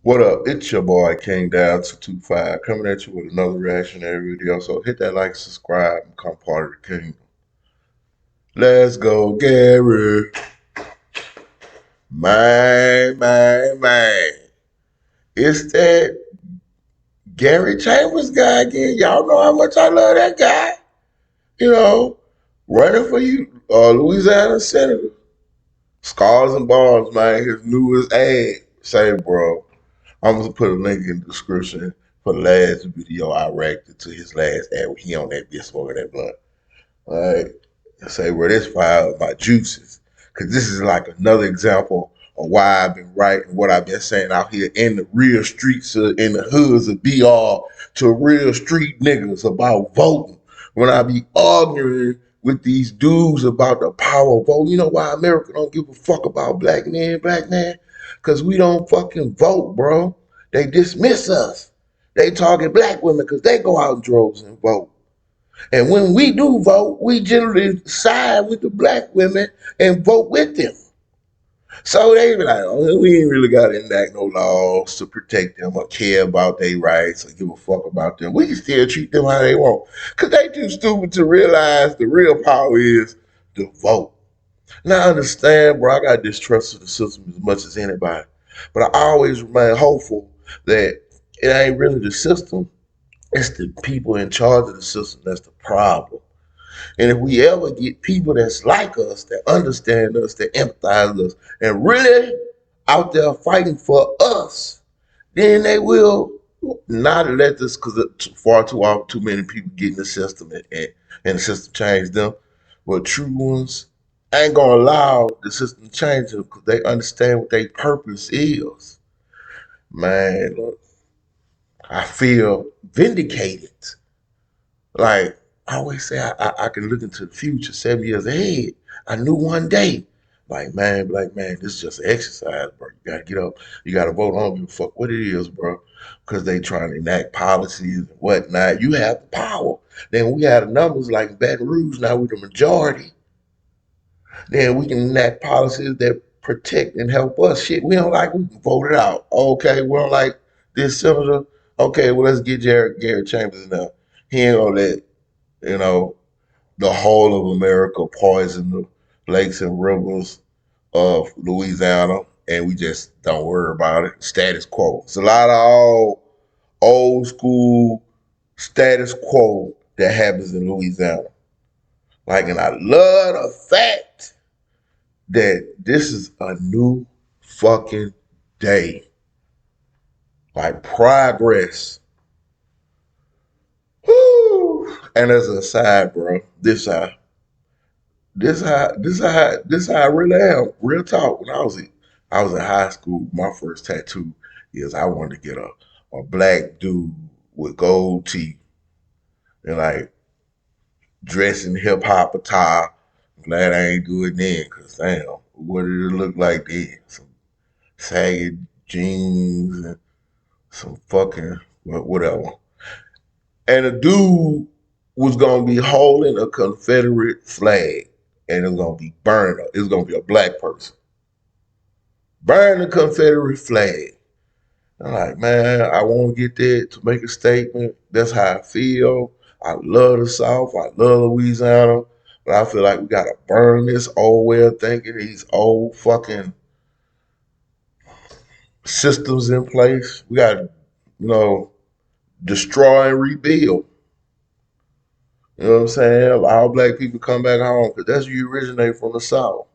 What up? It's your boy King Down 225 coming at you with another reactionary video. So hit that like, subscribe, and become part of the kingdom. Let's go, Gary. Man. It's that Gary Chambers guy again. Y'all know how much I love that guy. You know, running for you, Louisiana Senator. Scars and Bars, man. His newest ad. Say, bro. I'm gonna put a link in the description for the last video I reacted to his last ad. He on that bitch smoking that blunt. All right. I say, well, this file my juices. Cause this is like another example of why I've been writing what I've been saying out here in the real streets in the hoods of BR to real street niggas about voting. When I be arguing with these dudes about the power of vote, you know why America don't give a fuck about black men? Cause we don't fucking vote, bro. They dismiss us. They target black women because they go out in droves and vote. And when we do vote, we generally side with the black women and vote with them. So they be like, oh, we ain't really got to enact no laws to protect them or care about their rights or give a fuck about them. We can still treat them how they want. Because they too stupid to realize the real power is to vote. Now I understand, bro, I got distrust of the system as much as anybody. But I always remain hopeful that it ain't really the system. It's the people in charge of the system that's the problem. And if we ever get people that's like us, that understand us, that empathize with us, and really out there fighting for us, then they will not let this, because far too often too many people get in the system and the system change them. But true ones ain't gonna allow the system to change them because they understand what their purpose is. Man, look, I feel vindicated. Like I always say, I can look into the future 7 years ahead. I knew one day, like man, black man, this is just an exercise, bro. You gotta get up, you gotta vote. I don't give a fuck what it is, bro, because they trying to enact policies and whatnot. You have the power. Then we have the numbers like Baton Rouge. Now we're the majority. Then we can enact policies that protect and help us. Shit, we don't like, we can vote it out. Okay, we don't like this senator. Okay, well let's get Gary Chambers in there. He ain't gonna let you know, the whole of America poison the lakes and rivers of Louisiana, and we just don't worry about it. Status quo. It's a lot of old school status quo that happens in Louisiana. Like, and I love the fact that this is a new fucking day. Like progress. Woo! And as a side, bro, this how I really am. Real talk. When I was in high school, my first tattoo is I wanted to get a black dude with gold teeth and like dressing hip hop attire. Glad I ain't do it then, cause damn, what did it look like then? Some saggy jeans and some fucking whatever. And the dude was gonna be holding a Confederate flag, and it was gonna be burned. It was gonna be a black person. Burn the Confederate flag. I'm like, man, I want to get that to make a statement. That's how I feel. I love the South. I love Louisiana. But I feel like we got to burn this old way of thinking, these old fucking systems in place. We got to, you know, destroy and rebuild. You know what I'm saying? Allow black people to come back home because that's where you originate from the South.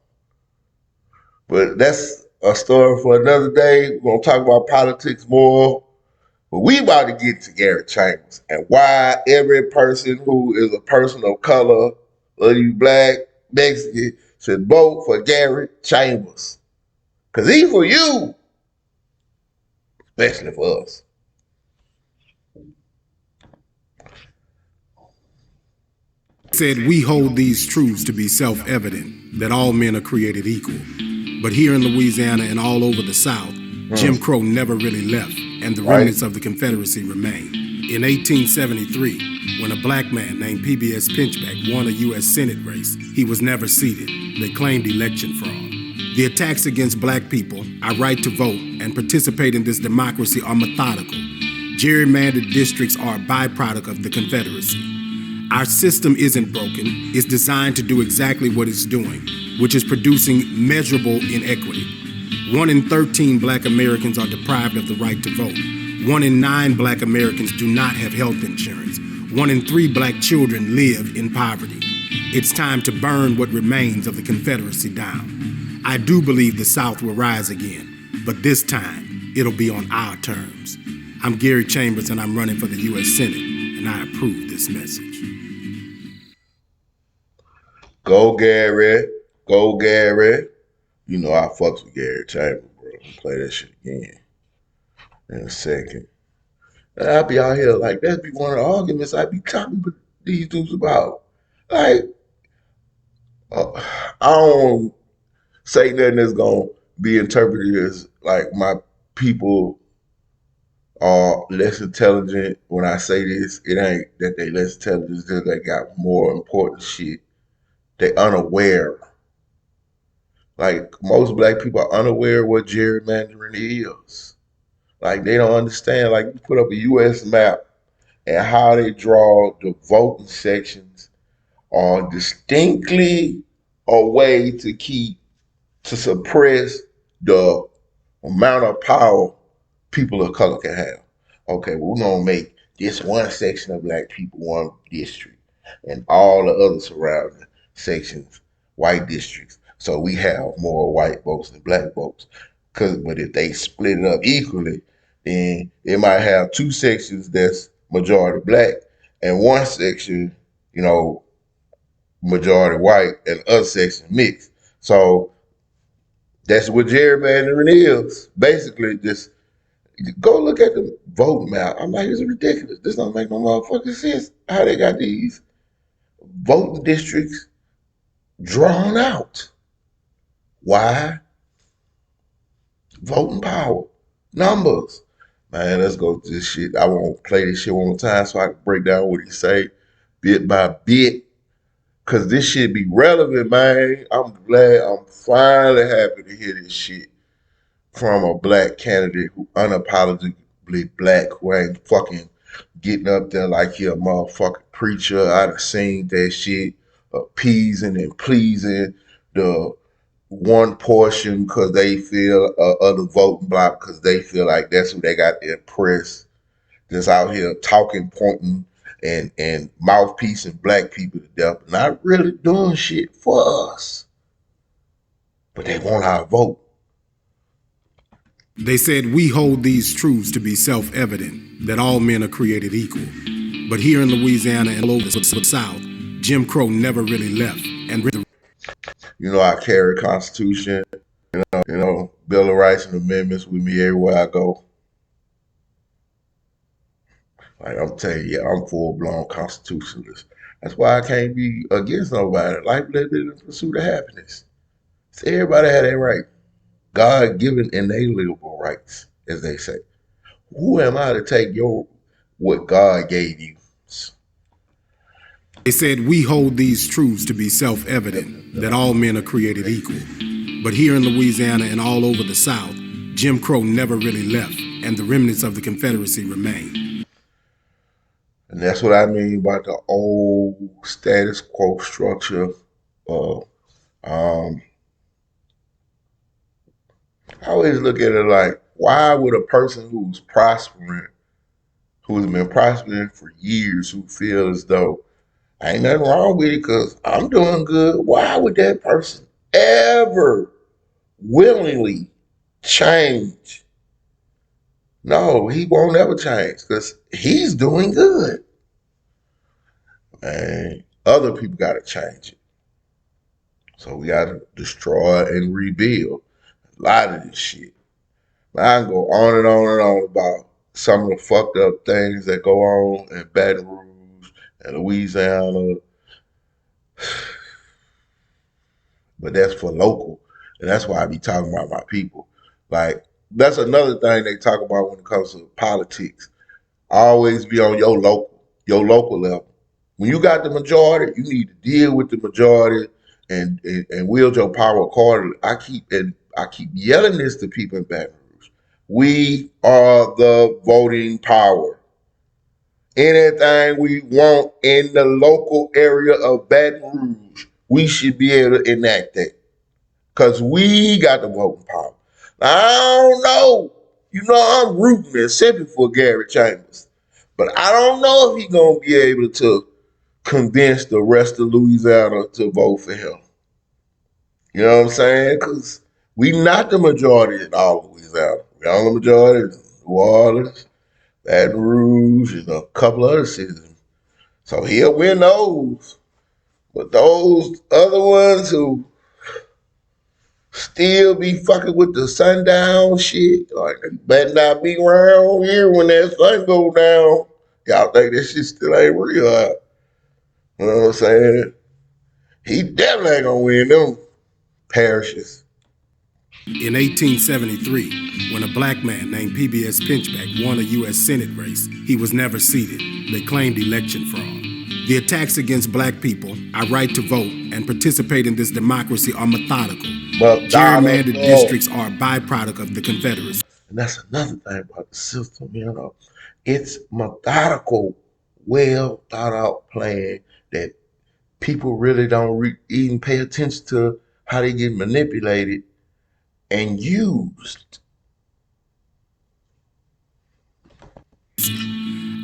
But that's a story for another day. We're going to talk about politics more. But we about to get to Gary Chambers and why every person who is a person of color, whether you black, Mexican, should vote for Gary Chambers. Because he's for you, especially for us. Said we hold these truths to be self-evident, that all men are created equal. But here in Louisiana and all over the South, Jim Crow never really left, and the remnants of the Confederacy remain. In 1873, when a black man named PBS Pinchback won a U.S. Senate race, he was never seated. They claimed election fraud. The attacks against black people, our right to vote, and participate in this democracy are methodical. Gerrymandered districts are a byproduct of the Confederacy. Our system isn't broken, it's designed to do exactly what it's doing, which is producing measurable inequity. 1 in 13 black Americans are deprived of the right to vote. 1 in 9 black Americans do not have health insurance. 1 in 3 black children live in poverty. It's time to burn what remains of the Confederacy down. I do believe the South will rise again, but this time, it'll be on our terms. I'm Gary Chambers, and I'm running for the U.S. Senate, and I approve this message. Go, Gary. Go, Gary. You know I fucks with Gary Chambers, bro. Play that shit again in a second. And I be out here like that be one of the arguments I be talking to these dudes about. Like, I don't say nothing that's gonna be interpreted as like my people are less intelligent. When I say this, it ain't that they less intelligent, it's that they got more important shit. They unaware. Like most black people are unaware of what gerrymandering is. Like they don't understand. Like you put up a U.S. map and how they draw the voting sections are distinctly a way to suppress the amount of power people of color can have. Okay, well, we're gonna make this one section of black people one district and all the other surrounding sections white districts. So we have more white votes than black votes. But if they split it up equally, then it might have 2 sections that's majority black and 1 section, majority white and the other section mixed. So that's what gerrymandering is. Basically, just go look at the vote map. I'm like, it's ridiculous. This don't make no motherfucking sense. How they got these voting districts drawn out. Why? Voting power. Numbers. Man, let's go to this shit. I won't play this shit one more time so I can break down what he say bit by bit. Cause this shit be relevant, man. I'm finally happy to hear this shit from a black candidate who unapologetically black, who ain't fucking getting up there like he a motherfucking preacher. I done seen that shit, appeasing and pleasing the one portion because they feel of the voting block because they feel like that's who they got to impress. Just out here talking, pointing, and mouthpiecing black people to death, not really doing shit for us. But they want our vote. They said we hold these truths to be self-evident, that all men are created equal. But here in Louisiana and all over the South, Jim Crow never really left. And I carry Constitution, Bill of Rights and Amendments with me everywhere I go. Like I'm telling you, I'm full-blown constitutionalist. That's why I can't be against nobody. Life, liberty, and pursuit of happiness. So everybody had that right. God-given inalienable rights, as they say. Who am I to take what God gave you? They said we hold these truths to be self-evident, that all men are created equal. But here in Louisiana and all over the South, Jim Crow never really left, and the remnants of the Confederacy remain. And that's what I mean by the old status quo structure. I always look at it like, why would a person who's been prospering for years, who feel as though ain't nothing wrong with it because I'm doing good, why would that person ever willingly change? No, he won't ever change because he's doing good. Man, other people got to change it. So we got to destroy and rebuild a lot of this shit. I can go on and on and on about some of the fucked up things that go on in Baton Rouge and Louisiana. But that's for local. And that's why I be talking about my people. Like, that's another thing they talk about when it comes to politics. Always be on your local level. When you got the majority, you need to deal with the majority and wield your power accordingly. I keep yelling this to people in Baton Rouge. We are the voting power. Anything we want in the local area of Baton Rouge, we should be able to enact that. Because we got the voting power. Now, I don't know. You know, I'm rooting and simping for Gary Chambers. But I don't know if he's going to be able to convince the rest of Louisiana to vote for him. You know what I'm saying? Because we not the majority in all of Louisiana. We are the majority in New Orleans, Baton Rouge, and a couple other cities. So he'll win those. But those other ones who still be fucking with the sundown shit, like they better not be around here when that sun go down. Y'all think this shit still ain't real, huh? You know what I'm saying? He definitely ain't gonna win them parishes. In 1873, when a black man named PBS Pinchback won a U.S. Senate race, he was never seated. They claimed election fraud. The attacks against black people, our right to vote, and participate in this democracy are methodical. Gerrymandered districts are a byproduct of the Confederacy. And that's another thing about the system, you know. It's methodical, well thought out plan that people really don't even pay attention to how they get manipulated and used.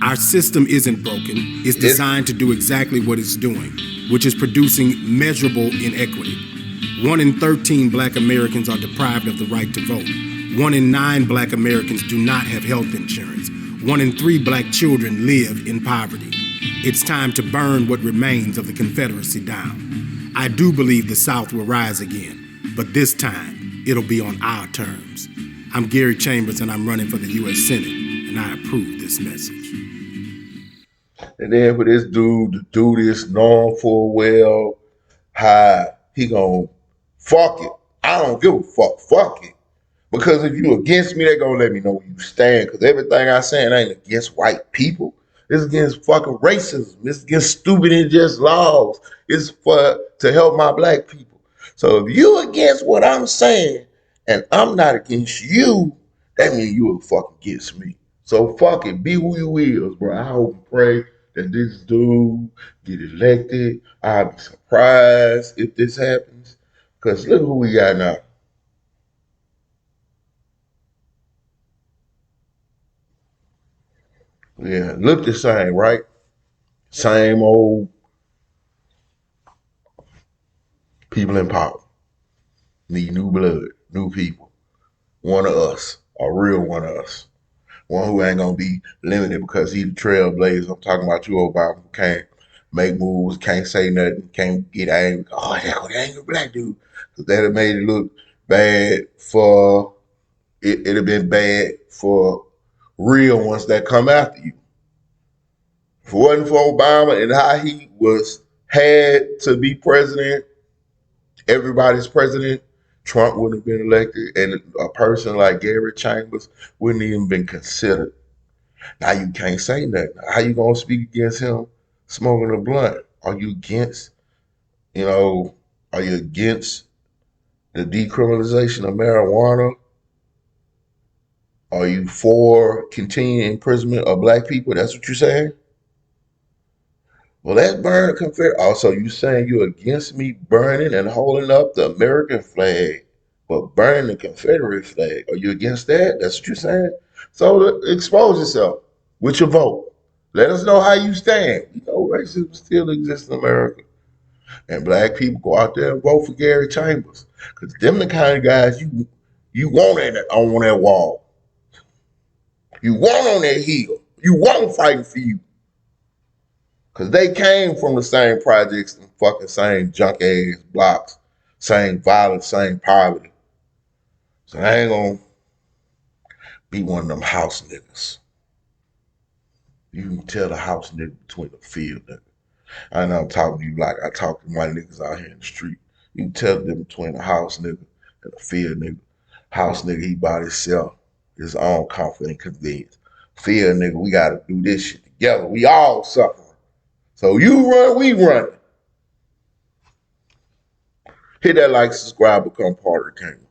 Our system isn't broken. It's designed to do exactly what it's doing, which is producing measurable inequity. 1 in 13 black Americans are deprived of the right to vote. 1 in 9 black Americans do not have health insurance. 1 in 3 black children live in poverty. It's time to burn what remains of the Confederacy down. I do believe the South will rise again, but this time, it'll be on our terms. I'm Gary Chambers, and I'm running for the U.S. Senate, and I approve this message. And then for this dude to do this knowing full well how he gonna fuck it. I don't give a fuck it. Because if you against me, they gonna let me know where you stand. Because everything I saying ain't against white people. It's against fucking racism. It's against stupid and just laws. It's for to help my black people. So if you against what I'm saying and I'm not against you, that means you are fucking against me. So fuck it. Be who you is, bro. I hope and pray that this dude get elected. I'll be surprised if this happens. Because look who we got now. Yeah, look the same, right? Same old people in power. Need new blood, new people. One of us, a real one of us. One who ain't gonna be limited because he the trailblazer. I'm talking about you, Obama, who can't make moves, can't say nothing, can't get angry. Oh, that angry black dude. Because that'd have made it look bad for, it'd have been bad for real ones that come after you. If it wasn't for Obama and how he had to be president, everybody's president, Trump wouldn't have been elected, and a person like Gary Chambers wouldn't even been considered. Now you can't say nothing. How you gonna speak against him smoking a blunt? Are you against, you know, are you against the decriminalization of marijuana? Are you for continuing imprisonment of black people? That's what you're saying? Well, let's burn the Confederate. Also, you saying you're against me burning and holding up the American flag, but burning the Confederate flag? Are you against that? That's what you're saying? So expose yourself with your vote. Let us know how you stand. You know, racism still exists in America. And black people go out there and vote for Gary Chambers. Because them the kind of guys you want on that wall. You want on that hill. You want fighting for you. Because they came from the same projects and fucking same junk ass blocks, same violence, same poverty. So I ain't gonna be one of them house niggas. You can tell the house nigga between the field nigga. I know I'm talking to you like I talk to my niggas out here in the street. You can tell them between the house nigga and the field nigga. House nigga, he by himself, his own comfort and convenience. Field nigga, we gotta do this shit together. We all suffering. So you run, we run. Hit that like, subscribe, become part of the kingdom.